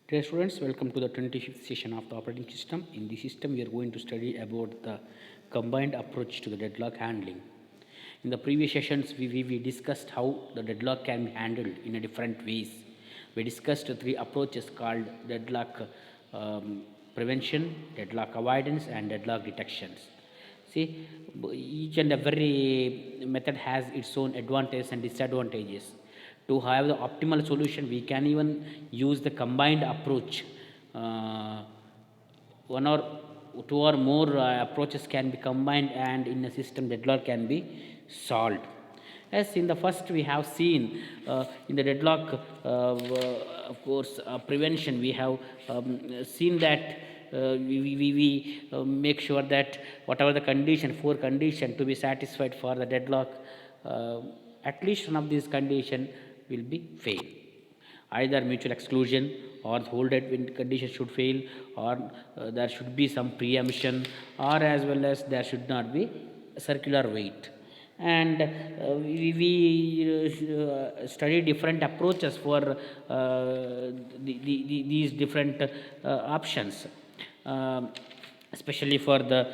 Dear students, welcome to the 25th session of the operating system. In this system, we are going to study about the combined approach to the deadlock handling. In the previous sessions, we discussed how the deadlock can be handled in a different ways. We discussed three approaches called deadlock prevention, deadlock avoidance, and deadlock detections. See, each and every method has its own advantages and disadvantages. To have the optimal solution, we can even use the combined approach. One or two or more approaches can be combined, and in a system, deadlock can be solved. As in the first, we have seen in the deadlock, of course, prevention. We have seen that we make sure that whatever the condition, four condition to be satisfied for the deadlock, at least one of these condition will be fail. Either mutual exclusion or the whole dead condition should fail, or there should be some preemption, or as well as there should not be circular weight. And we study different approaches for these different options. Especially for the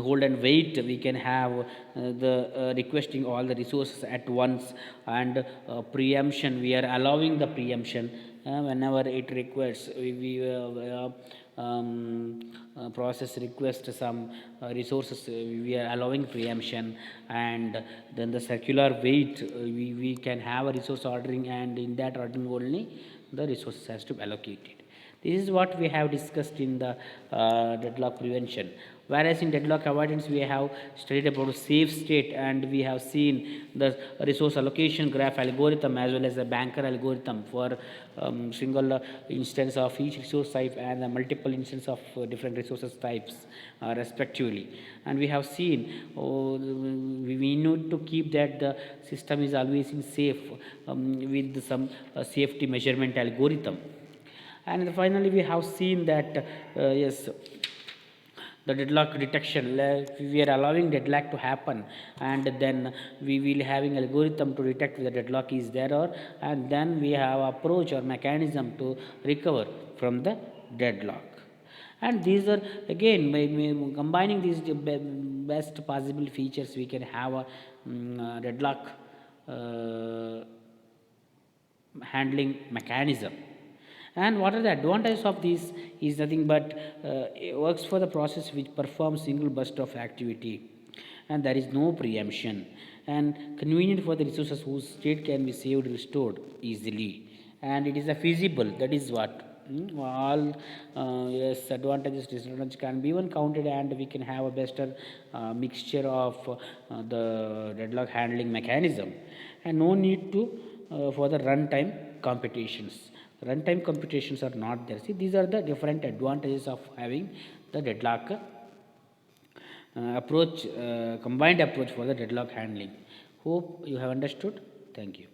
hold and wait, we can have the requesting all the resources at once, and preemption, we are allowing the preemption whenever it requires. Process request some resources, we are allowing preemption. And then the circular wait, we can have a resource ordering, and in that ordering only the resources has to be allocated. This is what we have discussed in the deadlock prevention. Whereas in deadlock avoidance, we have studied about safe state, and we have seen the resource allocation graph algorithm as well as the banker algorithm for single instance of each resource type and the multiple instance of different resources types respectively. And we have seen we need to keep that the system is always in safe with some safety measurement algorithm. And finally, we have seen that yes, the deadlock detection, we are allowing deadlock to happen, and then we will having algorithm to detect whether deadlock is there, or and then we have approach or mechanism to recover from the deadlock. And these are again, by combining these best possible features, we can have a deadlock handling mechanism. And what are the advantages of this is nothing but it works for the process which performs single burst of activity, and there is no preemption, and convenient for the resources whose state can be saved restored easily, and it is a feasible. That is what all yes, advantages disadvantages can be even counted, and we can have a better mixture of the deadlock handling mechanism, and no need to for the runtime computations. Runtime computations are not there. See, these are the different advantages of having the deadlock approach, combined approach for the deadlock handling. Hope you have understood. Thank you.